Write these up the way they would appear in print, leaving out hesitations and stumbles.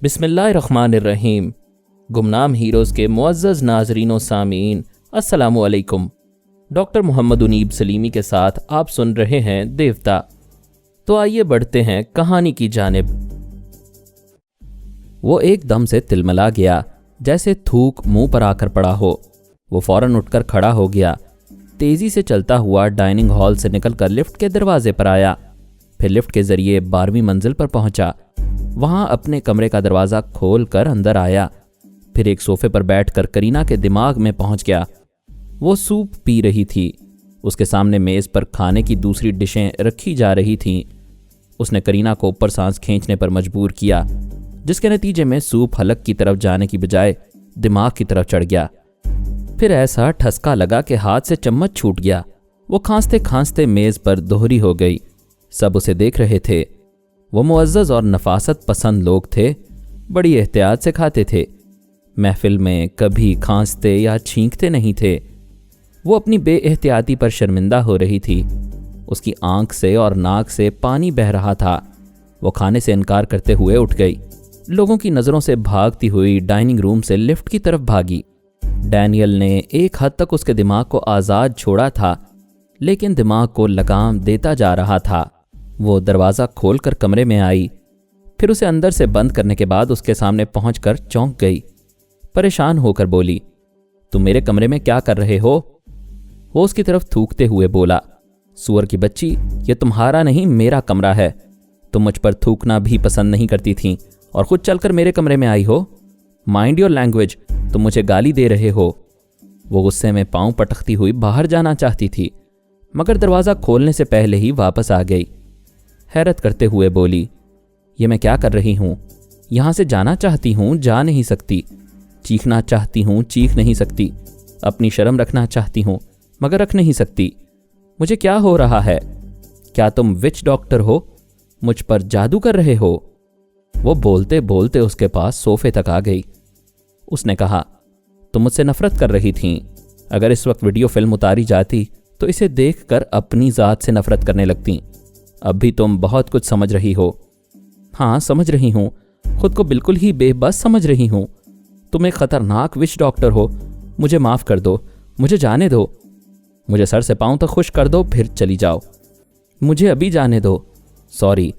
بسم اللہ الرحمن الرحیم۔ گمنام ہیروز کے معزز ناظرین و سامعین، السلام علیکم۔ ڈاکٹر محمد انیب سلیمی کے ساتھ آپ سن رہے ہیں دیوتا۔ تو آئیے بڑھتے ہیں کہانی کی جانب۔ وہ ایک دم سے تلملا گیا، جیسے تھوک منہ پر آ کر پڑا ہو۔ وہ فوراً اٹھ کر کھڑا ہو گیا، تیزی سے چلتا ہوا ڈائننگ ہال سے نکل کر لفٹ کے دروازے پر آیا، پھر لفٹ کے ذریعے 12ویں منزل پر پہنچا۔ وہاں اپنے کمرے کا دروازہ کھول کر اندر آیا، پھر ایک صوفے پر بیٹھ کر کرینہ کے دماغ میں پہنچ گیا۔ وہ سوپ پی رہی تھی، اس کے سامنے میز پر کھانے کی دوسری ڈشیں رکھی جا رہی تھیں۔ اس نے کرینہ کو اوپر سانس کھینچنے پر مجبور کیا، جس کے نتیجے میں سوپ حلق کی طرف جانے کی بجائے دماغ کی طرف چڑھ گیا۔ پھر ایسا ٹھسکا لگا کہ ہاتھ سے چمچ چھوٹ گیا۔ وہ کھانستے کھانستے میز پر دوہری ہو گئی۔ سب اسے دیکھ رہے تھے۔ وہ معزز اور نفاست پسند لوگ تھے، بڑی احتیاط سے کھاتے تھے، محفل میں کبھی کھانستے یا چھینکتے نہیں تھے۔ وہ اپنی بے احتیاطی پر شرمندہ ہو رہی تھی۔ اس کی آنکھ سے اور ناک سے پانی بہہ رہا تھا۔ وہ کھانے سے انکار کرتے ہوئے اٹھ گئی، لوگوں کی نظروں سے بھاگتی ہوئی ڈائننگ روم سے لفٹ کی طرف بھاگی۔ ڈینیل نے ایک حد تک اس کے دماغ کو آزاد چھوڑا تھا، لیکن دماغ کو لگام دیتا جا رہا تھا۔ وہ دروازہ کھول کر کمرے میں آئی، پھر اسے اندر سے بند کرنے کے بعد اس کے سامنے پہنچ کر چونک گئی۔ پریشان ہو کر بولی، تم میرے کمرے میں کیا کر رہے ہو؟ وہ اس کی طرف تھوکتے ہوئے بولا، سور کی بچی، یہ تمہارا نہیں میرا کمرہ ہے۔ تم مجھ پر تھوکنا بھی پسند نہیں کرتی تھیں اور خود چل کر میرے کمرے میں آئی ہو۔ مائنڈ یور لینگویج، تم مجھے گالی دے رہے ہو۔ وہ غصے میں پاؤں پٹکتی ہوئی باہر جانا چاہتی تھی، مگر دروازہ کھولنے سے پہلے ہی واپس آ گئی۔ حیرت کرتے ہوئے بولی، یہ میں کیا کر رہی ہوں؟ یہاں سے جانا چاہتی ہوں، جا نہیں سکتی۔ چیخنا چاہتی ہوں، چیخ نہیں سکتی۔ اپنی شرم رکھنا چاہتی ہوں، مگر رکھ نہیں سکتی۔ مجھے کیا ہو رہا ہے؟ کیا تم وچ ڈاکٹر ہو؟ مجھ پر جادو کر رہے ہو؟ وہ بولتے بولتے اس کے پاس صوفے تک آ گئی۔ اس نے کہا، تم مجھ سے نفرت کر رہی تھیں۔ اگر اس وقت ویڈیو فلم اتاری جاتی تو اسے دیکھ کر اپنی ذات سے نفرت کرنے لگتی۔ اب بھی تم بہت کچھ سمجھ رہی ہو۔ ہاں سمجھ رہی ہوں، خود کو بالکل ہی بے بس سمجھ رہی ہوں۔ تم ایک خطرناک وچ ڈاکٹر ہو۔ مجھے معاف کر دو، مجھے جانے دو۔ مجھے سر سے پاؤں تک خشک کر دو، پھر چلی جاؤ۔ مجھے ابھی جانے دو۔ سوری،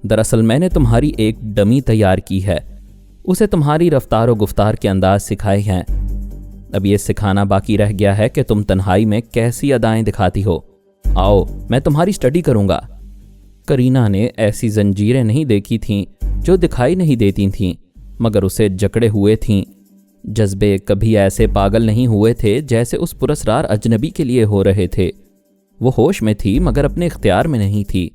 دراصل میں نے تمہاری ایک ڈمی تیار کی ہے، اسے تمہاری رفتار و گفتار کے انداز سکھائے ہیں۔ اب یہ سکھانا باقی رہ گیا ہے کہ تم تنہائی میں کیسی ادائیں دکھاتی ہو۔ آؤ، میں تمہاری اسٹڈی کروں گا۔ کرینہ نے ایسی زنجیریں نہیں دیکھی تھیں جو دکھائی نہیں دیتی تھیں، مگر اسے جکڑے ہوئے تھیں۔ جذبے کبھی ایسے پاگل نہیں ہوئے تھے جیسے اس پراسرار اجنبی کے لیے ہو رہے تھے۔ وہ ہوش میں تھی مگر اپنے اختیار میں نہیں تھی۔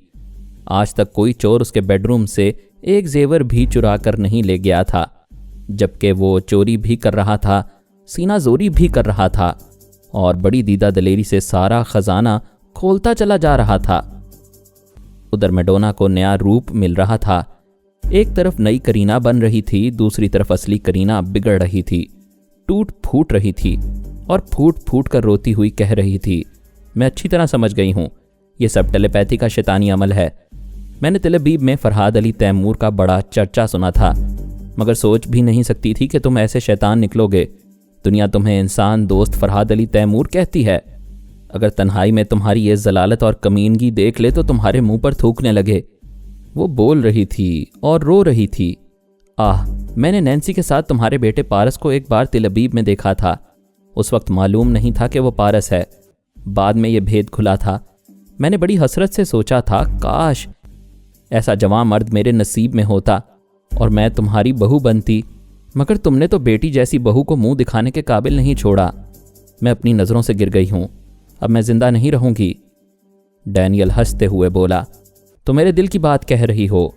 آج تک کوئی چور اس کے بیڈ روم سے ایک زیور بھی چرا کر نہیں لے گیا تھا، جبکہ وہ چوری بھی کر رہا تھا، سینہ زوری بھی کر رہا تھا، اور بڑی دیدہ دلیری سے سارا خزانہ کھولتا چلا جا رہا تھا۔ ادھر میڈونا کو نیا روپ مل رہا تھا۔ ایک طرف نئی کرینہ بن رہی تھی، دوسری طرف اصلی کرینہ بگڑ رہی تھی، ٹوٹ پھوٹ رہی تھی، اور پھوٹ پھوٹ کر روتی ہوئی کہہ رہی تھی، میں اچھی طرح سمجھ گئی ہوں، یہ سب ٹیلی پیتھی کا شیطانی عمل ہے۔ میں نے تل ابیب میں فرحاد علی تیمور کا بڑا چرچا سنا تھا، مگر سوچ بھی نہیں سکتی تھی کہ تم ایسے شیطان نکلو گے۔ دنیا تمہیں انسان دوست فرحاد علی تیمور کہتی ہے۔ اگر تنہائی میں تمہاری یہ ضلالت اور کمینگی دیکھ لے تو تمہارے منہ پر تھوکنے لگے۔ وہ بول رہی تھی اور رو رہی تھی، میں نے نینسی کے ساتھ تمہارے بیٹے پارس کو ایک بار تل ابیب میں دیکھا تھا۔ اس وقت معلوم نہیں تھا کہ وہ پارس ہے، بعد میں یہ بھید کھلا تھا۔ میں نے بڑی حسرت سے سوچا تھا، کاش ایسا جوان مرد میرے نصیب میں ہوتا اور میں تمہاری بہو بنتی، مگر تم نے تو بیٹی جیسی بہو کو منہ دکھانے کے قابل نہیں چھوڑا۔ میں اپنی نظروں سے گر گئی ہوں، اب میں زندہ نہیں رہوں گی۔ ڈینیل ہنستے ہوئے بولا، تو میرے دل کی بات کہہ رہی ہو۔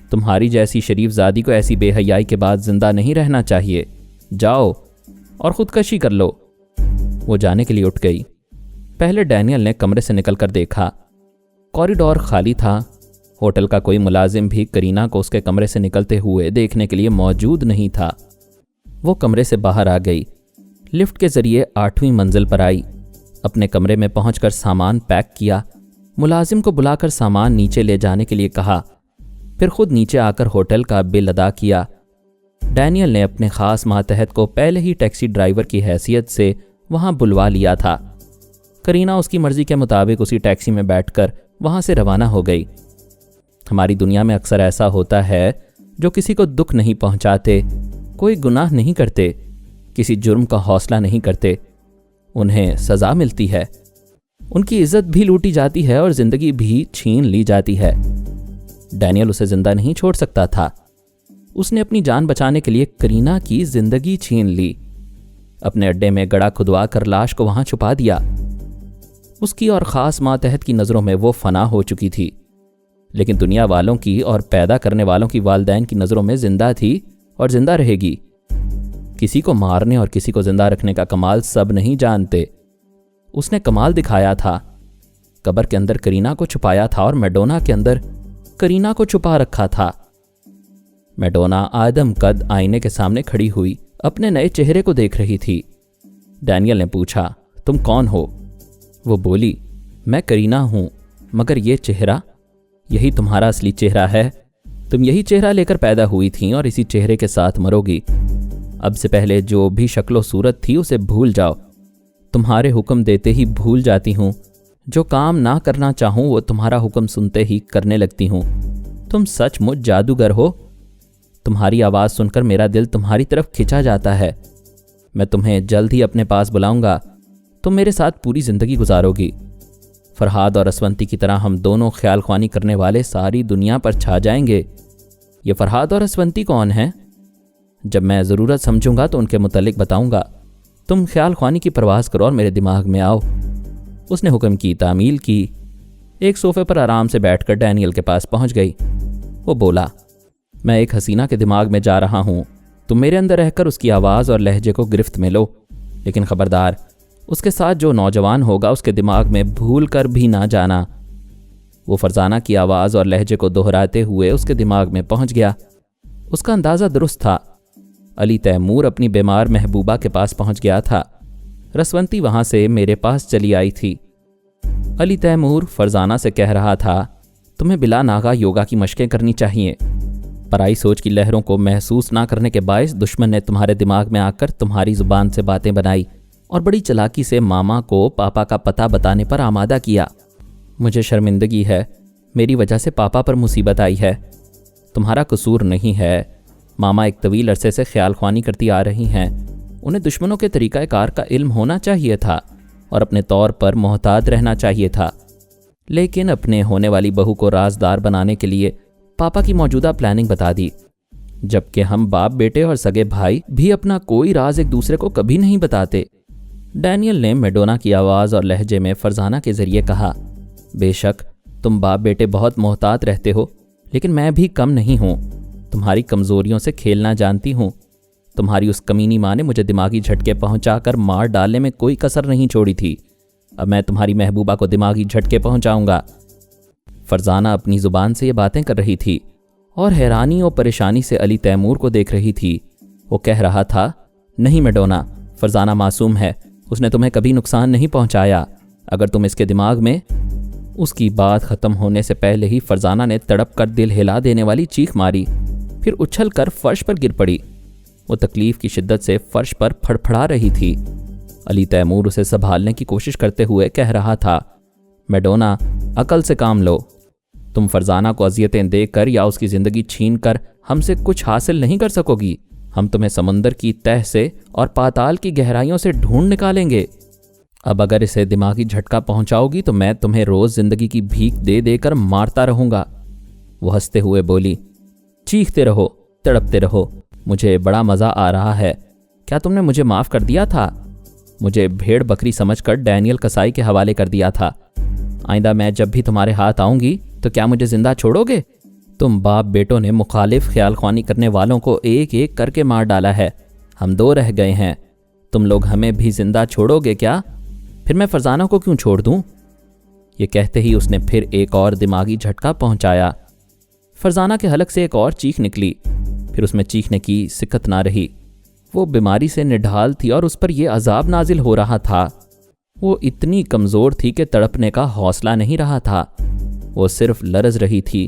تمہاری جیسی شریف زادی کو ایسی بے حیائی کے بعد زندہ نہیں رہنا چاہیے۔ جاؤ اور خودکشی کر لو۔ وہ جانے کے لیے اٹھ گئی۔ پہلے ڈینیل نے کمرے سے نکل کر دیکھا، کوریڈور خالی تھا۔ ہوٹل کا کوئی ملازم بھی کرینہ کو اس کے کمرے سے نکلتے ہوئے دیکھنے کے لیے موجود نہیں تھا۔ وہ کمرے سے باہر آ گئی، لفٹ کے ذریعے 8ویں منزل پر آئی، اپنے کمرے میں پہنچ کر سامان پیک کیا، ملازم کو بلا کر سامان نیچے لے جانے کے لیے کہا۔ پھر خود نیچے آ کر ہوٹل کا بل ادا کیا۔ ڈینیل نے اپنے خاص ماتحت کو پہلے ہی ٹیکسی ڈرائیور کی حیثیت سے وہاں بلوا لیا تھا۔ کرینہ اس کی مرضی کے مطابق اسی ٹیکسی میں بیٹھ کر وہاں سے روانہ ہو گئی۔ ہماری دنیا میں اکثر ایسا ہوتا ہے، جو کسی کو دکھ نہیں پہنچاتے، کوئی گناہ نہیں کرتے، کسی جرم کا حوصلہ نہیں کرتے، انہیں سزا ملتی ہے، ان کی عزت بھی لوٹی جاتی ہے اور زندگی بھی چھین لی جاتی ہے۔ ڈینیل اسے زندہ نہیں چھوڑ سکتا تھا۔ اس نے اپنی جان بچانے کے لیے کرینہ کی زندگی چھین لی، اپنے اڈے میں گڑھا کھدوا کر لاش کو وہاں چھپا دیا۔ اس کی اور خاص ماتحت کی نظروں میں وہ فنا ہو چکی تھی، لیکن دنیا والوں کی اور پیدا کرنے والوں کی والدین کی نظروں میں زندہ تھی اور زندہ رہے گی۔ کسی کو مارنے اور کسی کو زندہ رکھنے کا کمال سب نہیں جانتے۔ اس نے کمال دکھایا تھا، قبر کے اندر کرینہ کو چھپایا تھا اور میڈونا کے اندر کرینہ کو چھپا رکھا تھا۔ میڈونا آدم قد آئینے کے سامنے کھڑی ہوئی اپنے نئے چہرے کو دیکھ رہی تھی۔ ڈینیل نے پوچھا، تم کون ہو؟ وہ بولی، میں کرینہ ہوں، مگر یہ چہرہ، یہی تمہارا اصلی چہرہ ہے۔ تم یہی چہرہ لے کر پیدا ہوئی تھیں اور اسی چہرے کے ساتھ مرو گی۔ اب سے پہلے جو بھی شکل و صورت تھی اسے بھول جاؤ۔ تمہارے حکم دیتے ہی بھول جاتی ہوں، جو کام نہ کرنا چاہوں وہ تمہارا حکم سنتے ہی کرنے لگتی ہوں۔ تم سچ مچ جادوگر ہو۔ تمہاری آواز سن کر میرا دل تمہاری طرف کھنچا جاتا ہے۔ میں تمہیں جلد ہی اپنے پاس بلاؤں گا، تم میرے ساتھ پوری زندگی گزارو گی۔ فرہاد اور اسونتی کی طرح ہم دونوں خیال خوانی کرنے والے ساری دنیا پر چھا جائیں گے۔ یہ فرہاد اور اسونتی کون ہیں؟ جب میں ضرورت سمجھوں گا تو ان کے متعلق بتاؤں گا۔ تم خیال خوانی کی پرواز کرو اور میرے دماغ میں آؤ۔ اس نے حکم کی تعمیل کی۔ ایک صوفے پر آرام سے بیٹھ کر ڈینیل کے پاس پہنچ گئی۔ وہ بولا، میں ایک حسینہ کے دماغ میں جا رہا ہوں، تم میرے اندر رہ کر اس کی آواز اور لہجے کو گرفت میں لو، لیکن خبردار، اس کے ساتھ جو نوجوان ہوگا اس کے دماغ میں بھول کر بھی نہ جانا۔ وہ فرزانہ کی آواز اور لہجے کو دہراتے ہوئے اس کے دماغ میں پہنچ گیا۔ اس کا اندازہ درست تھا۔ علی تیمور اپنی بیمار محبوبہ کے پاس پہنچ گیا تھا۔ رسونتی وہاں سے میرے پاس چلی آئی تھی۔ علی تیمور فرزانہ سے کہہ رہا تھا، تمہیں بلا ناغہ یوگا کی مشقیں کرنی چاہیے۔ پرائی سوچ کی لہروں کو محسوس نہ کرنے کے باعث دشمن نے تمہارے دماغ میں آ کر تمہاری زبان سے باتیں بنائی اور بڑی چلاکی سے ماما کو پاپا کا پتہ بتانے پر آمادہ کیا۔ مجھے شرمندگی ہے، میری وجہ سے پاپا پر مصیبت آئی ہے۔ تمہارا قصور نہیں ہے۔ ماما ایک طویل عرصے سے خیال خوانی کرتی آ رہی ہیں۔ انہیں دشمنوں کے طریقہ کار کا علم ہونا چاہیے تھا اور اپنے طور پر محتاط رہنا چاہیے تھا، لیکن اپنے ہونے والی بہو کو رازدار بنانے کے لیے پاپا کی موجودہ پلاننگ بتا دی، جبکہ ہم باپ بیٹے اور سگے بھائی بھی اپنا کوئی راز ایک دوسرے کو کبھی نہیں بتاتے۔ ڈینیل نے میڈونا کی آواز اور لہجے میں فرزانہ کے ذریعے کہا، بے شک تم باپ بیٹے بہت محتاط رہتے ہو، لیکن میں بھی کم نہیں ہوں۔ تمہاری کمزوریوں سے کھیلنا جانتی ہوں۔ تمہاری اس کمینی ماں نے مجھے دماغی جھٹکے پہنچا کر مار ڈالنے میں کوئی کسر نہیں چھوڑی تھی۔ اب میں تمہاری محبوبہ کو دماغی جھٹکے پہنچاؤں گا۔ فرزانہ اپنی زبان سے یہ باتیں کر رہی تھی اور حیرانی اور پریشانی سے علی تیمور کو دیکھ رہی تھی۔ وہ کہہ رہا تھا، نہیں میڈونا، فرزانہ معصوم ہے، اس نے تمہیں کبھی نقصان نہیں پہنچایا۔ اگر تم اس کے دماغ میں… اس کی بات ختم ہونے سے پہلے ہی فرزانہ نے تڑپ کر دل ہلا دینے والی چیخ ماری، پھر اچھل کر فرش پر گر پڑی۔ وہ تکلیف کی شدت سے فرش پر پھڑپھڑا رہی تھی۔ علی تیمور اسے سنبھالنے کی کوشش کرتے ہوئے کہہ رہا تھا، میڈونا، عقل سے کام لو۔ تم فرزانہ کو اذیتیں دے کر یا اس کی زندگی چھین کر ہم سے کچھ حاصل نہیں کر سکو گی۔ ہم تمہیں سمندر کی تہ سے اور پاتال کی گہرائیوں سے ڈھونڈ نکالیں گے۔ اب اگر اسے دماغی جھٹکا پہنچاؤ گی تو میں تمہیں روز زندگی کی بھیک دے دے کر مارتا رہوں گا۔ وہ ہنستے ہوئے بولی، چیختے رہو، تڑپتے رہو، مجھے بڑا مزہ آ رہا ہے۔ کیا تم نے مجھے معاف کر دیا تھا؟ مجھے بھیڑ بکری سمجھ کر ڈینیل کسائی کے حوالے کر دیا تھا۔ آئندہ میں جب بھی تمہارے ہاتھ آؤں گی تو کیا مجھے زندہ چھوڑو گے؟ تم باپ بیٹوں نے مخالف خیال خوانی کرنے والوں کو ایک ایک کر کے مار ڈالا ہے۔ ہم دو رہ گئے ہیں، تم لوگ ہمیں بھی زندہ چھوڑو گے کیا؟ پھر میں فرزانہ کو کیوں چھوڑ دوں؟ یہ کہتے ہی اس نے پھر ایک اور دماغی جھٹکا پہنچایا۔ فرزانہ کے حلق سے ایک اور چیخ نکلی، پھر اس میں چیخنے کی سکت نہ رہی۔ وہ بیماری سے نڈھال تھی اور اس پر یہ عذاب نازل ہو رہا تھا۔ وہ اتنی کمزور تھی کہ تڑپنے کا حوصلہ نہیں رہا تھا۔ وہ صرف لرز رہی تھی۔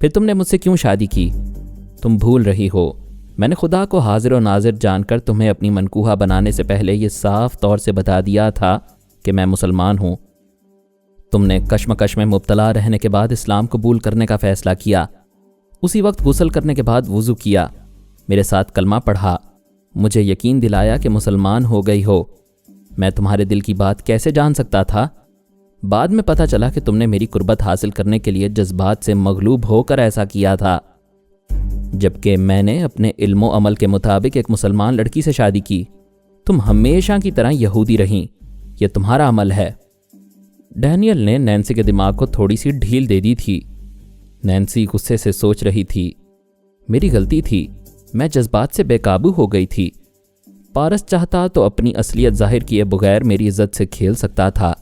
پھر تم نے مجھ سے کیوں شادی کی؟ تم بھول رہی ہو، میں نے خدا کو حاضر و ناظر جان کر تمہیں اپنی منکوحہ بنانے سے پہلے یہ صاف طور سے بتا دیا تھا کہ میں مسلمان ہوں۔ تم نے کشمکش میں مبتلا رہنے کے بعد اسلام قبول کرنے کا فیصلہ کیا۔ اسی وقت غسل کرنے کے بعد وضو کیا، میرے ساتھ کلمہ پڑھا، مجھے یقین دلایا کہ مسلمان ہو گئی ہو۔ میں تمہارے دل کی بات کیسے جان سکتا تھا؟ بعد میں پتہ چلا کہ تم نے میری قربت حاصل کرنے کے لیے جذبات سے مغلوب ہو کر ایسا کیا تھا، جبکہ میں نے اپنے علم و عمل کے مطابق ایک مسلمان لڑکی سے شادی کی۔ تم ہمیشہ کی طرح یہودی رہیں، یہ تمہارا عمل ہے۔ ڈینیل نے نینسی کے دماغ کو تھوڑی سی ڈھیل دے دی تھی۔ نینسی غصے سے سوچ رہی تھی، میری غلطی تھی، میں جذبات سے بے قابو ہو گئی تھی۔ پارس چاہتا تو اپنی اصلیت ظاہر کیے بغیر میری عزت سے کھیل سکتا تھا۔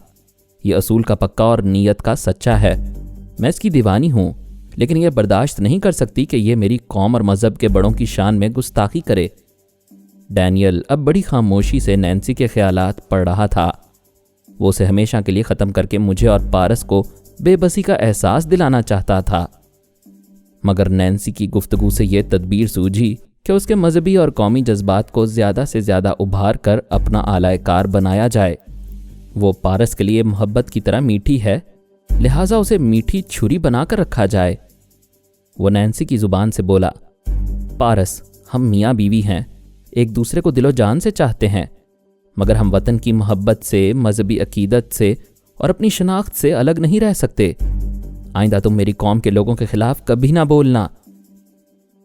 یہ اصول کا پکا اور نیت کا سچا ہے، میں اس کی دیوانی ہوں، لیکن یہ برداشت نہیں کر سکتی کہ یہ میری قوم اور مذہب کے بڑوں کی شان میں گستاخی کرے۔ ڈینیل اب بڑی خاموشی سے نینسی کے خیالات پڑھ رہا تھا۔ وہ اسے ہمیشہ کے لیے ختم کر کے مجھے اور پارس کو بے بسی کا احساس دلانا چاہتا تھا، مگر نینسی کی گفتگو سے یہ تدبیر سوجھی کہ اس کے مذہبی اور قومی جذبات کو زیادہ سے زیادہ ابھار کر اپنا اعلی کار بنایا جائے۔ وہ پارس کے لیے محبت کی طرح میٹھی ہے، لہٰذا اسے میٹھی چھری بنا کر رکھا جائے۔ وہ نینسی کی زبان سے بولا، پارس، ہم میاں بیوی ہیں، ایک دوسرے کو دل و جان سے چاہتے ہیں، مگر ہم وطن کی محبت سے، مذہبی عقیدت سے اور اپنی شناخت سے الگ نہیں رہ سکتے۔ آئندہ تم میری قوم کے لوگوں کے خلاف کبھی نہ بولنا۔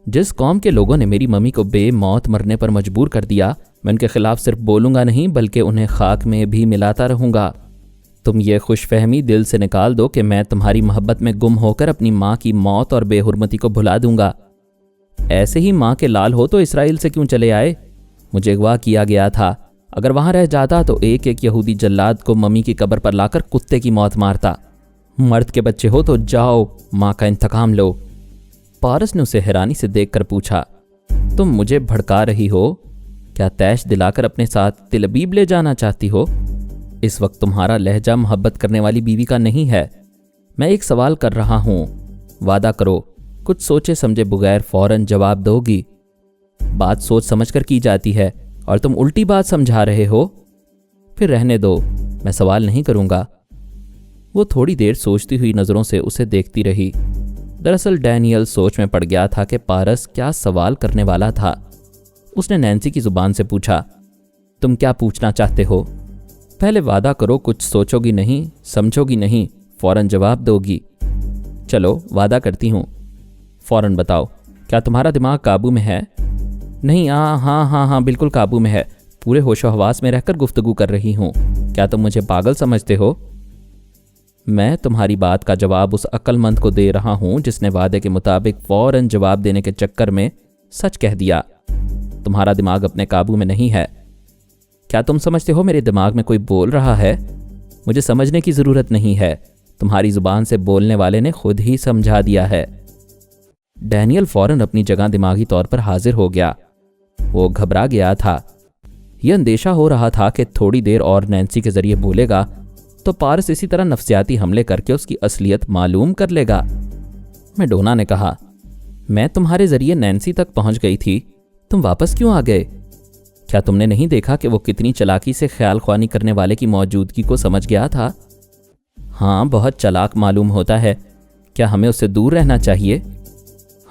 جس قوم کے لوگوں نے میری ممی کو بے موت مرنے پر مجبور کر دیا، میں ان کے خلاف صرف بولوں گا نہیں بلکہ انہیں خاک میں بھی ملاتا رہوں گا۔ تم یہ خوش فہمی دل سے نکال دو کہ میں تمہاری محبت میں گم ہو کر اپنی ماں کی موت اور بے حرمتی کو بھلا دوں گا۔ ایسے ہی ماں کے لال ہو تو اسرائیل سے کیوں چلے آئے؟ مجھے اغوا کیا گیا تھا، اگر وہاں رہ جاتا تو ایک ایک یہودی جلاد کو ممی کی قبر پر لا کر کتے کی موت مارتا۔ مرد کے بچے ہو تو جاؤ ماں کا انتقام لو۔ پارس نے اسے حیرانی سے دیکھ کر پوچھا، تم مجھے بھڑکا رہی ہو؟ کیا تیش دلا کر اپنے ساتھ تل ابیب لے جانا چاہتی ہو؟ اس وقت تمہارا لہجہ محبت کرنے والی بیوی کا نہیں ہے۔ میں ایک سوال کر رہا ہوں، وعدہ کرو کچھ سوچے سمجھے بغیر فوراً جواب دو گی۔ بات سوچ سمجھ کر کی جاتی ہے اور تم الٹی بات سمجھا رہے ہو۔ پھر رہنے دو، میں سوال نہیں کروں گا۔ وہ تھوڑی دیر سوچتی ہوئی نظروں سے اسے دیکھتی رہی۔ دراصل ڈینیل سوچ میں پڑ گیا تھا کہ پارس کیا سوال کرنے والا تھا۔ اس نے نینسی کی زبان سے پوچھا، تم کیا پوچھنا چاہتے ہو؟ پہلے وعدہ کرو کچھ سوچو گی نہیں، سمجھو گی نہیں، فوراً جواب دو گی۔ چلو وعدہ کرتی ہوں، فوراً بتاؤ، کیا تمہارا دماغ قابو میں ہے؟ نہیں، ہاں بالکل قابو میں ہے، پورے ہوش و حواس میں رہ کر گفتگو کر رہی ہوں۔ کیا تم مجھے پاگل سمجھتے ہو؟ میں تمہاری بات کا جواب اس عقل مند کو دے رہا ہوں جس نے وعدے کے مطابق فوراً جواب دینے کے چکر میں سچ کہہ دیا۔ تمہارا دماغ اپنے قابو میں نہیں ہے۔ کیا تم سمجھتے ہو میرے دماغ میں کوئی بول رہا ہے؟ مجھے سمجھنے کی ضرورت نہیں ہے، تمہاری زبان سے بولنے والے نے خود ہی سمجھا دیا ہے۔ ڈینیل فوراً اپنی جگہ دماغی طور پر حاضر ہو گیا۔ وہ گھبرا گیا تھا۔ یہ اندیشہ ہو رہا تھا کہ تھوڑی دیر اور نینسی کے ذریعے بولے گا تو پارس اسی طرح نفسیاتی حملے کر کے اس کی اصلیت معلوم کر لے گا۔ میڈونا نے کہا، میں تمہارے ذریعے نینسی تک پہنچ گئی تھی، تم واپس کیوں آ گئے؟ کیا تم نے نہیں دیکھا کہ وہ کتنی چلاکی سے خیال خوانی کرنے والے کی موجودگی کو سمجھ گیا تھا؟ ہاں، بہت چلاک معلوم ہوتا ہے۔ کیا ہمیں اس سے دور رہنا چاہیے؟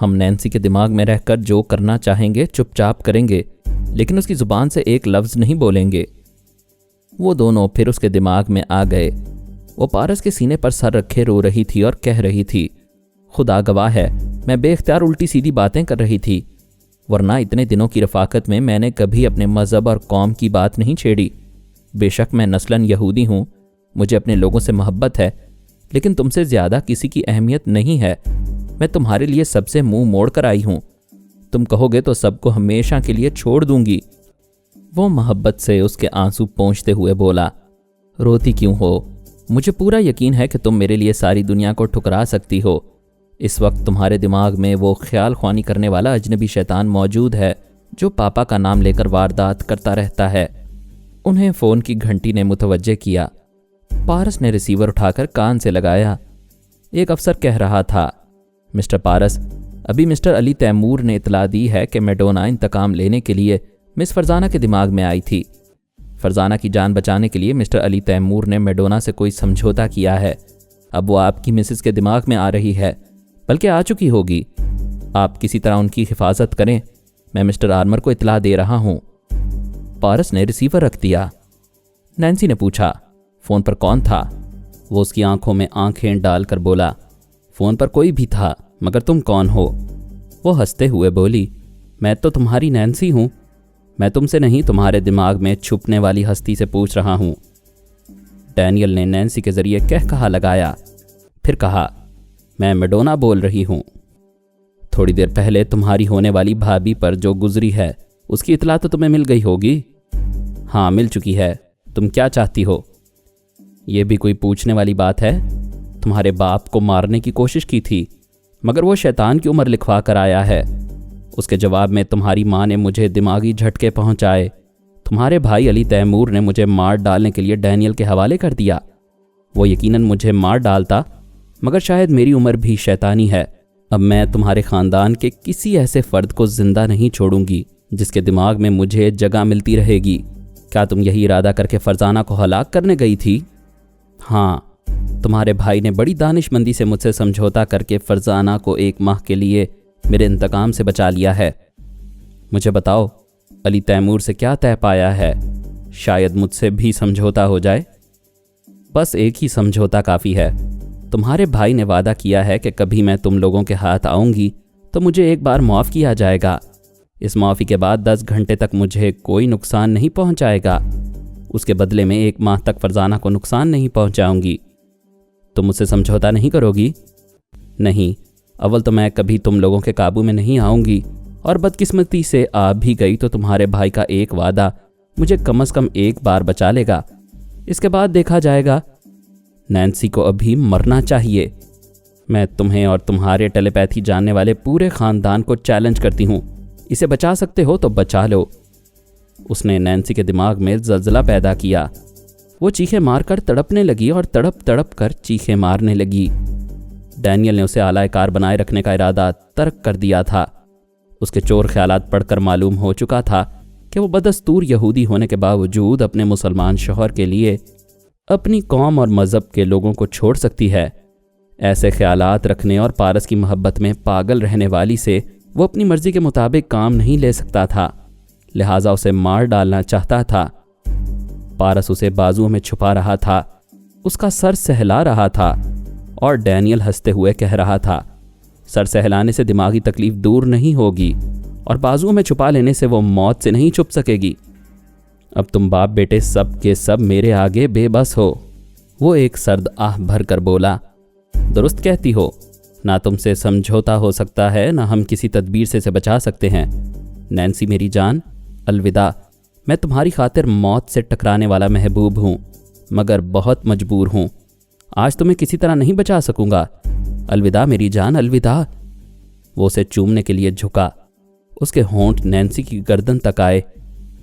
ہم نینسی کے دماغ میں رہ کر جو کرنا چاہیں گے چپ چاپ کریں گے، لیکن اس کی زبان سے ایک لفظ نہیں بولیں گے۔ وہ دونوں پھر اس کے دماغ میں آ گئے۔ وہ پارس کے سینے پر سر رکھے رو رہی تھی اور کہہ رہی تھی، خدا گواہ ہے میں بے اختیار الٹی سیدھی باتیں کر رہی تھی، ورنہ اتنے دنوں کی رفاقت میں نے کبھی اپنے مذہب اور قوم کی بات نہیں چھیڑی۔ بے شک میں نسلاً یہودی ہوں، مجھے اپنے لوگوں سے محبت ہے، لیکن تم سے زیادہ کسی کی اہمیت نہیں ہے۔ میں تمہارے لیے سب سے منہ موڑ کر آئی ہوں، تم کہو گے تو سب کو ہمیشہ کے لیے چھوڑ دوں گی۔ وہ محبت سے اس کے آنسو پونچھتے ہوئے بولا، روتی کیوں ہو؟ مجھے پورا یقین ہے کہ تم میرے لیے ساری دنیا کو ٹھکرا سکتی ہو۔ اس وقت تمہارے دماغ میں وہ خیال خوانی کرنے والا اجنبی شیطان موجود ہے جو پاپا کا نام لے کر واردات کرتا رہتا ہے۔ انہیں فون کی گھنٹی نے متوجہ کیا۔ پارس نے ریسیور اٹھا کر کان سے لگایا۔ ایک افسر کہہ رہا تھا، مسٹر پارس، ابھی مسٹر علی تیمور نے اطلاع دی ہے کہ میڈونا انتقام لینے کے لیے مس فرزانہ کے دماغ میں آئی تھی۔ فرزانہ کی جان بچانے کے لیے مسٹر علی تیمور نے میڈونا سے کوئی سمجھوتا کیا ہے۔ اب وہ آپ کی مسز کے دماغ میں آ رہی ہے، بلکہ آ چکی ہوگی۔ آپ کسی طرح ان کی حفاظت کریں، میں مسٹر آرمر کو اطلاع دے رہا ہوں۔ پارس نے ریسیور رکھ دیا۔ نینسی نے پوچھا، فون پر کون تھا؟ وہ اس کی آنکھوں میں آنکھیں ڈال کر بولا، فون پر کوئی بھی تھا، مگر تم کون ہو؟ وہ ہنستے ہوئے بولی، میں تو تمہاری نینسی ہوں۔ میں تم سے نہیں، تمہارے دماغ میں چھپنے والی ہستی سے پوچھ رہا ہوں۔ ڈینیل نے نینسی کے ذریعے کہا لگایا، پھر کہا، میں میڈونا بول رہی ہوں۔ تھوڑی دیر پہلے تمہاری ہونے والی بھابھی پر جو گزری ہے اس کی اطلاع تو تمہیں مل گئی ہوگی؟ ہاں، مل چکی ہے۔ تم کیا چاہتی ہو؟ یہ بھی کوئی پوچھنے والی بات ہے؟ تمہارے باپ کو مارنے کی کوشش کی تھی، مگر وہ شیطان کی عمر لکھوا کر آیا ہے۔ اس کے جواب میں تمہاری ماں نے مجھے دماغی جھٹکے پہنچائے۔ تمہارے بھائی علی تیمور نے مجھے مار ڈالنے کے لیے ڈینیل کے حوالے کر دیا۔ وہ یقیناً مجھے مار ڈالتا، مگر شاید میری عمر بھی شیطانی ہے۔ اب میں تمہارے خاندان کے کسی ایسے فرد کو زندہ نہیں چھوڑوں گی جس کے دماغ میں مجھے جگہ ملتی رہے گی۔ کیا تم یہی ارادہ کر کے فرزانہ کو ہلاک کرنے گئی تھی؟ ہاں، تمہارے بھائی نے بڑی دانش مندی سے مجھ سے سمجھوتا کر کے فرزانہ کو 1 ماہ کے لیے میرے انتقام سے بچا لیا ہے۔ مجھے بتاؤ، علی تیمور سے کیا طے پایا ہے؟ شاید مجھ سے بھی سمجھوتا ہو جائے۔ بس ایک ہی سمجھوتا کافی ہے۔ تمہارے بھائی نے وعدہ کیا ہے کہ کبھی میں تم لوگوں کے ہاتھ آؤں گی تو مجھے ایک بار معاف کیا جائے گا۔ اس معافی کے بعد 10 گھنٹے تک مجھے کوئی نقصان نہیں پہنچائے گا۔ اس کے بدلے میں 1 ماہ تک فرزانہ کو نقصان نہیں پہنچاؤں گی۔ تم مجھ سے سمجھوتا نہیں کرو گی؟ نہیں، اول تو میں کبھی تم لوگوں کے قابو میں نہیں آؤں گی، اور بدقسمتی سے آ بھی گئی تو تمہارے بھائی کا ایک وعدہ مجھے کم از کم 1 بار بچا لے گا۔ اس کے بعد دیکھا جائے گا۔ نینسی کو ابھی مرنا چاہیے۔ میں تمہیں اور تمہارے ٹیلی پیتھی جاننے والے پورے خاندان کو چیلنج کرتی ہوں، اسے بچا سکتے ہو تو بچا لو۔ اس نے نینسی کے دماغ میں زلزلہ پیدا کیا۔ وہ چیخیں مار کر تڑپنے لگی اور تڑپ تڑپ کر چیخیں مارنے لگی۔ ڈینیل نے اسے اعلی کار بنائے رکھنے کا ارادہ ترک کر دیا تھا۔ اس کے چور خیالات پڑھ کر معلوم ہو چکا تھا کہ وہ بدستور یہودی ہونے کے باوجود اپنے مسلمان شوہر کے لیے اپنی قوم اور مذہب کے لوگوں کو چھوڑ سکتی ہے۔ ایسے خیالات رکھنے اور پارس کی محبت میں پاگل رہنے والی سے وہ اپنی مرضی کے مطابق کام نہیں لے سکتا تھا، لہٰذا اسے مار ڈالنا چاہتا تھا۔ پارس اسے بازوؤں میں چھپا رہا تھا، اس کا سر سہلا رہا تھا، اور ڈینیل ہنستے ہوئے کہہ رہا تھا، سر سہلانے سے دماغی تکلیف دور نہیں ہوگی، اور بازوؤں میں چھپا لینے سے وہ موت سے نہیں چھپ سکے گی۔ اب تم باپ بیٹے سب کے سب میرے آگے بے بس ہو۔ وہ ایک سرد آہ بھر کر بولا، درست کہتی ہو، نہ تم سے سمجھوتا ہو سکتا ہے، نہ ہم کسی تدبیر سے اسے بچا سکتے ہیں۔ نینسی میری جان، الوداع۔ میں تمہاری خاطر موت سے ٹکرانے والا محبوب ہوں، مگر بہت مجبور ہوں۔ آج تمہیں کسی طرح نہیں بچا سکوں گا۔ الوداع میری جان، الوداع۔ وہ اسے چومنے کے لیے جھکا۔ اس کے ہونٹ نینسی کی گردن تک آئے،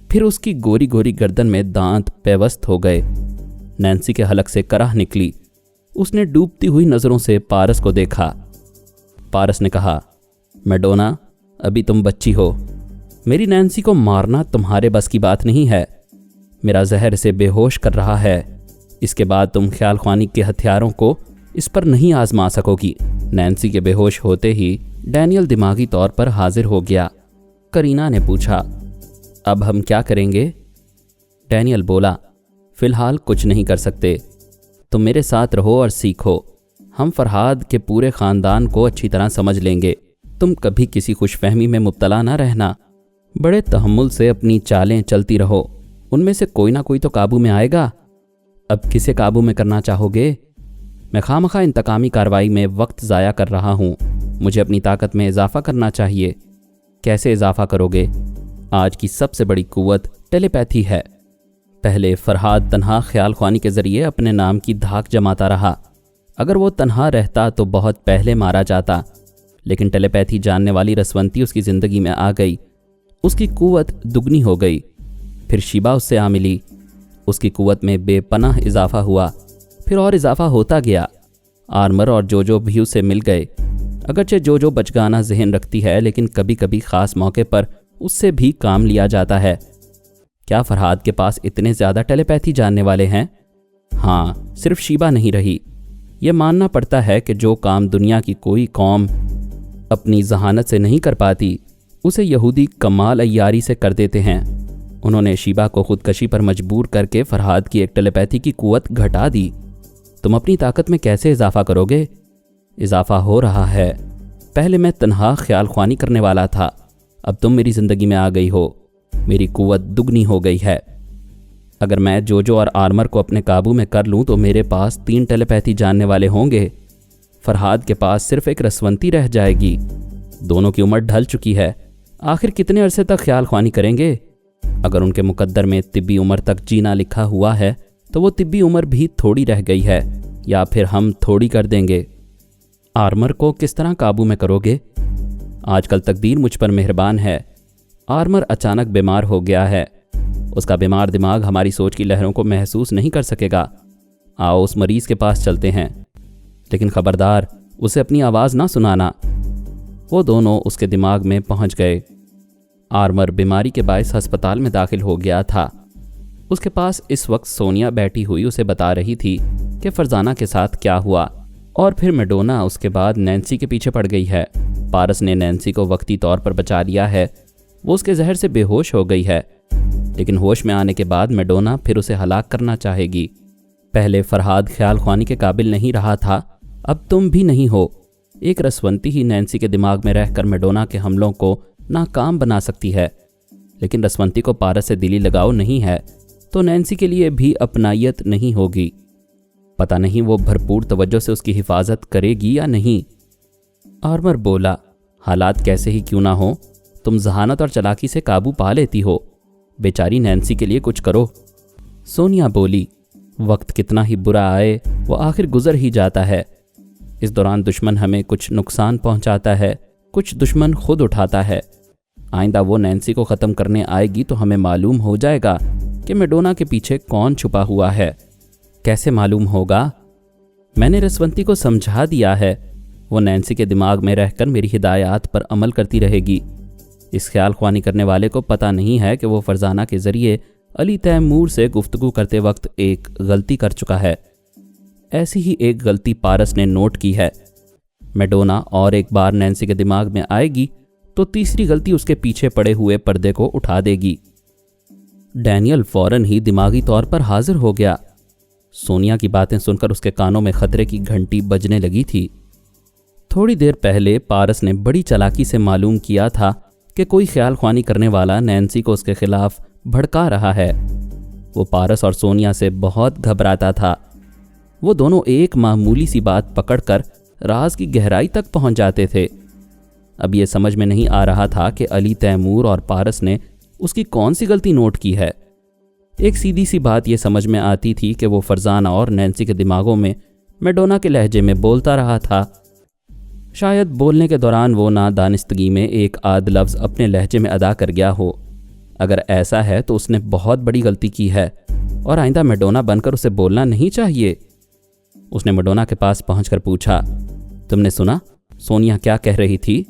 پھر اس کی گوری گوری گردن میں دانت پیوست ہو گئے۔ نینسی کے حلق سے کرہ نکلی۔ اس نے ڈوبتی ہوئی نظروں سے پارس کو دیکھا۔ پارس نے کہا، میڈونا، ابھی تم بچی ہو۔ میری نینسی کو مارنا تمہارے بس کی بات نہیں ہے۔ میرا زہر اسے بے ہوش کر رہا ہے۔ اس کے بعد تم خیال خوانی کے ہتھیاروں کو اس پر نہیں آزما سکو گی۔ نینسی کے بے ہوش ہوتے ہی ڈینیل دماغی طور پر حاضر ہو گیا۔ کرینا نے پوچھا، اب ہم کیا کریں گے؟ ڈینیل بولا، فی الحال کچھ نہیں کر سکتے۔ تم میرے ساتھ رہو اور سیکھو۔ ہم فرحاد کے پورے خاندان کو اچھی طرح سمجھ لیں گے۔ تم کبھی کسی خوش فہمی میں مبتلا نہ رہنا۔ بڑے تحمل سے اپنی چالیں چلتی رہو، ان میں سے کوئی نہ کوئی تو قابو میں آئے گا۔ اب کسے قابو میں کرنا چاہو گے؟ میں خواہ انتقامی کارروائی میں وقت ضائع کر رہا ہوں۔ مجھے اپنی طاقت میں اضافہ کرنا چاہیے۔ کیسے اضافہ کرو گے؟ آج کی سب سے بڑی قوت ٹیلی پیتھی ہے۔ پہلے فرحاد تنہا خیال خوانی کے ذریعے اپنے نام کی دھاک جماتا رہا۔ اگر وہ تنہا رہتا تو بہت پہلے مارا جاتا، لیکن ٹیلی پیتھی جاننے والی رسونتی اس کی زندگی میں آ گئی۔ اس کی قوت دگنی ہو گئی۔ پھر شیبا اس سے آ ملی۔ اس کی قوت میں بے پناہ اضافہ ہوا، پھر اور اضافہ ہوتا گیا۔ آرمر اور جو بھی اس سے مل گئے۔ اگرچہ جو بچگانہ ذہن رکھتی ہے، لیکن کبھی کبھی خاص موقع پر اس سے بھی کام لیا جاتا ہے۔ کیا فرحاد کے پاس اتنے زیادہ ٹیلی پیتھی جاننے والے ہیں؟ ہاں، صرف شیبہ نہیں رہی۔ یہ ماننا پڑتا ہے کہ جو کام دنیا کی کوئی قوم اپنی ذہانت سے نہیں کر پاتی، اسے یہودی کمال عیاری سے کر دیتے ہیں۔ انہوں نے شیبہ کو خودکشی پر مجبور کر کے فرحاد کی ایک ٹیلی پیتھی کی قوت گھٹا دی۔ تم اپنی طاقت میں کیسے اضافہ کرو گے؟ اضافہ ہو رہا ہے۔ پہلے میں تنہا خیال خوانی کرنے والا تھا، اب تم میری زندگی میں آ گئی ہو، میری قوت دگنی ہو گئی ہے۔ اگر میں جو اور آرمر کو اپنے قابو میں کر لوں تو میرے پاس 3 ٹیلی پیتھی جاننے والے ہوں گے۔ فرحاد کے پاس صرف ایک رسونتی رہ جائے گی۔ دونوں کی عمر ڈھل چکی ہے، آخر کتنے عرصے تک خیال خوانی کریں گے؟ اگر ان کے مقدر میں طبی عمر تک جینا لکھا ہوا ہے تو وہ طبی عمر بھی تھوڑی رہ گئی ہے، یا پھر ہم تھوڑی کر دیں گے۔ آرمر کو کس طرح قابو میں کرو گے؟ آج کل تقدیر مجھ پر مہربان ہے۔ آرمر اچانک بیمار ہو گیا ہے، اس کا بیمار دماغ ہماری سوچ کی لہروں کو محسوس نہیں کر سکے گا۔ آؤ اس مریض کے پاس چلتے ہیں، لیکن خبردار اسے اپنی آواز نہ سنانا۔ وہ دونوں اس کے دماغ میں پہنچ گئے۔ آرمر بیماری کے باعث ہسپتال میں داخل ہو گیا تھا۔ اس کے پاس اس وقت سونیا بیٹھی ہوئی اسے بتا رہی تھی کہ فرزانہ کے ساتھ کیا ہوا، اور پھر میڈونا اس کے بعد نینسی کے پیچھے پڑ گئی ہے۔ پارس نے نینسی کو وقتی طور پر بچا لیا ہے، وہ اس کے زہر سے بے ہوش ہو گئی ہے، لیکن ہوش میں آنے کے بعد میڈونا پھر اسے ہلاک کرنا چاہے گی۔ پہلے فرحاد خیال خوانی کے قابل نہیں رہا تھا، اب تم بھی نہیں ہو۔ ایک رسونتی ہی نینسی کے دماغ میں رہ کر میڈونا کے حملوں کو ناکام بنا سکتی ہے، لیکن رسونتی کو پارس سے دلی لگاؤ نہیں ہے تو نینسی کے لیے بھی اپنائیت نہیں ہوگی۔ پتہ نہیں وہ بھرپور توجہ سے اس کی حفاظت کرے گی یا نہیں۔ آرمر بولا، حالات کیسے ہی کیوں نہ ہوں، تم ذہانت اور چلاکی سے قابو پا لیتی ہو، بیچاری نینسی کے لیے کچھ کرو۔ سونیا بولی، وقت کتنا ہی برا آئے وہ آخر گزر ہی جاتا ہے۔ اس دوران دشمن ہمیں کچھ نقصان پہنچاتا ہے، کچھ دشمن خود اٹھاتا ہے۔ آئندہ وہ نینسی کو ختم کرنے آئے گی تو ہمیں معلوم ہو جائے گا کہ میڈونا کے پیچھے کون چھپا ہوا ہے۔ کیسے معلوم ہوگا؟ میں نے رسونتی کو سمجھا دیا ہے، وہ نینسی کے دماغ میں رہ کر میری ہدایات پر عمل کرتی رہے گی۔ اس خیال خوانی کرنے والے کو پتہ نہیں ہے کہ وہ فرزانہ کے ذریعے علی تیمور سے گفتگو کرتے وقت ایک غلطی کر چکا ہے۔ ایسی ہی ایک غلطی پارس نے نوٹ کی ہے۔ میڈونا اور ایک بار نینسی کے دماغ میں آئے گی تو تیسری غلطی اس کے پیچھے پڑے ہوئے پردے کو اٹھا دے گی۔ ڈینیل فوراً ہی دماغی طور پر حاضر ہو گیا۔ سونیا کی باتیں سن کر اس کے کانوں میں خطرے کی گھنٹی بجنے لگی تھی۔ تھوڑی دیر پہلے پارس نے بڑی چالاکی سے معلوم کیا تھا کہ کوئی خیال خوانی کرنے والا نینسی کو اس کے خلاف بھڑکا رہا ہے۔ وہ پارس اور سونیا سے بہت گھبراتا تھا۔ وہ دونوں ایک معمولی سی بات پکڑ کر راز کی گہرائی تک پہنچ جاتے تھے۔ اب یہ سمجھ میں نہیں آ رہا تھا کہ علی تیمور اور پارس نے اس کی کون سی غلطی نوٹ کی ہے۔ ایک سیدھی سی بات یہ سمجھ میں آتی تھی کہ وہ فرزانہ اور نینسی کے دماغوں میں میڈونا کے لہجے میں بولتا رہا تھا۔ شاید بولنے کے دوران وہ نادانستگی میں ایک آدھ لفظ اپنے لہجے میں ادا کر گیا ہو۔ اگر ایسا ہے تو اس نے بہت بڑی غلطی کی ہے اور آئندہ میڈونا بن کر اسے بولنا نہیں چاہیے۔ اس نے میڈونا کے پاس پہنچ کر پوچھا، تم نے سنا سونیا کیا کہہ رہی تھی؟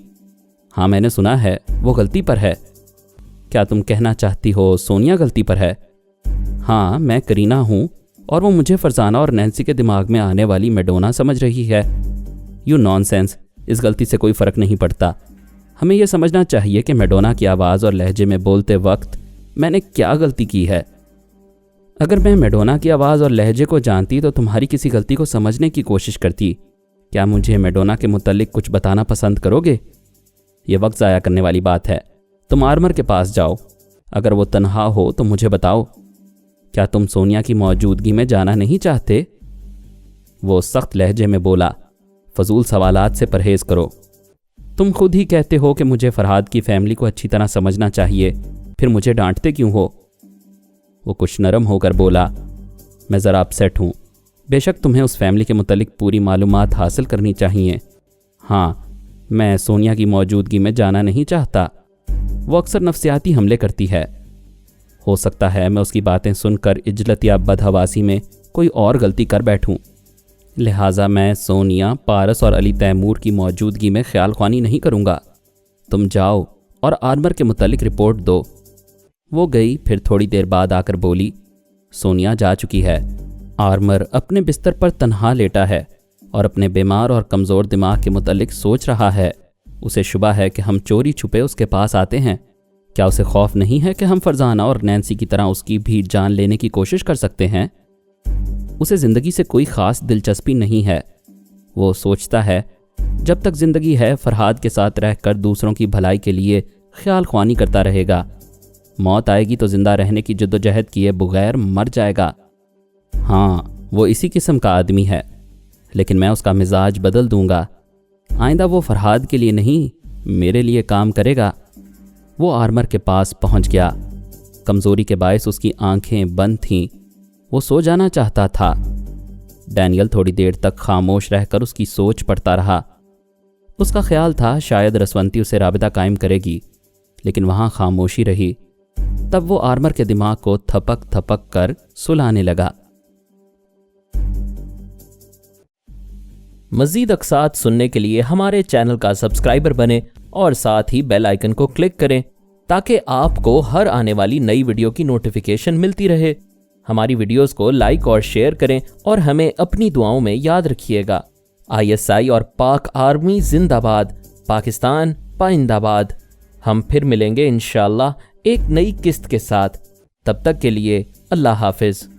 ہاں میں نے سنا ہے، وہ غلطی پر ہے۔ کیا تم کہنا چاہتی ہو سونیا غلطی پر ہے؟ ہاں میں کرینہ ہوں اور وہ مجھے فرزانہ اور نینسی کے دماغ میں آنے والی میڈونا سمجھ رہی ہے۔ یو نان سینس، اس غلطی سے کوئی فرق نہیں پڑتا۔ ہمیں یہ سمجھنا چاہیے کہ میڈونا کی آواز اور لہجے میں بولتے وقت میں نے کیا غلطی کی ہے۔ اگر میں میڈونا کی آواز اور لہجے کو جانتی تو تمہاری کسی غلطی کو سمجھنے کی کوشش کرتی۔ کیا مجھے میڈونا کے متعلق کچھ بتانا پسند کرو گے؟ یہ وقت ضائع کرنے والی بات ہے۔ تم آرمر کے پاس جاؤ، اگر وہ تنہا ہو تو مجھے بتاؤ۔ کیا تم سونیا کی موجودگی میں جانا نہیں چاہتے؟ وہ سخت لہجے میں بولا، فضول سوالات سے پرہیز کرو۔ تم خود ہی کہتے ہو کہ مجھے فرحاد کی فیملی کو اچھی طرح سمجھنا چاہیے، پھر مجھے ڈانٹتے کیوں ہو؟ وہ کچھ نرم ہو کر بولا، میں ذرا اپسیٹ ہوں۔ بے شک تمہیں اس فیملی کے متعلق پوری معلومات حاصل کرنی چاہیے۔ ہاں، میں سونیا کی موجودگی میں جانا نہیں چاہتا۔ وہ اکثر نفسیاتی حملے کرتی ہے۔ ہو سکتا ہے میں اس کی باتیں سن کر عجلت یا بدحواسی میں کوئی اور غلطی کر بیٹھوں۔ لہٰذا میں سونیا، پارس اور علی تیمور کی موجودگی میں خیال خوانی نہیں کروں گا۔ تم جاؤ اور آرمر کے متعلق رپورٹ دو۔ وہ گئی، پھر تھوڑی دیر بعد آ کر بولی، سونیا جا چکی ہے۔ آرمر اپنے بستر پر تنہا لیٹا ہے اور اپنے بیمار اور کمزور دماغ کے متعلق سوچ رہا ہے۔ اسے شبہ ہے کہ ہم چوری چھپے اس کے پاس آتے ہیں۔ کیا اسے خوف نہیں ہے کہ ہم فرزانہ اور نینسی کی طرح اس کی بھی جان لینے کی کوشش کر سکتے ہیں؟ اسے زندگی سے کوئی خاص دلچسپی نہیں ہے۔ وہ سوچتا ہے جب تک زندگی ہے فرحاد کے ساتھ رہ کر دوسروں کی بھلائی کے لیے خیال خوانی کرتا رہے گا۔ موت آئے گی تو زندہ رہنے کی جدوجہد کیے بغیر مر جائے گا۔ ہاں، وہ اسی قسم کا آدمی ہے، لیکن میں اس کا مزاج بدل دوں گا۔ آئندہ وہ فرحاد کے لیے نہیں، میرے لیے کام کرے گا۔ وہ آرمر کے پاس پہنچ گیا۔ کمزوری کے باعث اس کی آنکھیں بند تھیں۔ وہ سو جانا چاہتا تھا۔ ڈینیل تھوڑی دیر تک خاموش رہ کر اس کی سوچ پڑھتا رہا۔ اس کا خیال تھا شاید رسونتی اسے رابطہ قائم کرے گی، لیکن وہاں خاموشی رہی۔ تب وہ آرمر کے دماغ کو تھپک تھپک کر سلانے لگا۔ مزید اقساط سننے کے لیے ہمارے چینل کا سبسکرائبر بنیں اور ساتھ ہی بیل آئیکن کو کلک کریں تاکہ آپ کو ہر آنے والی نئی ویڈیو کی نوٹیفیکیشن ملتی رہے۔ ہماری ویڈیوز کو لائک اور شیئر کریں اور ہمیں اپنی دعاؤں میں یاد رکھیے گا۔ ISI اور پاک آرمی زندہ باد، پاکستان پائندہ باد۔ ہم پھر ملیں گے انشاءاللہ ایک نئی قسط کے ساتھ۔ تب تک کے لیے اللہ حافظ۔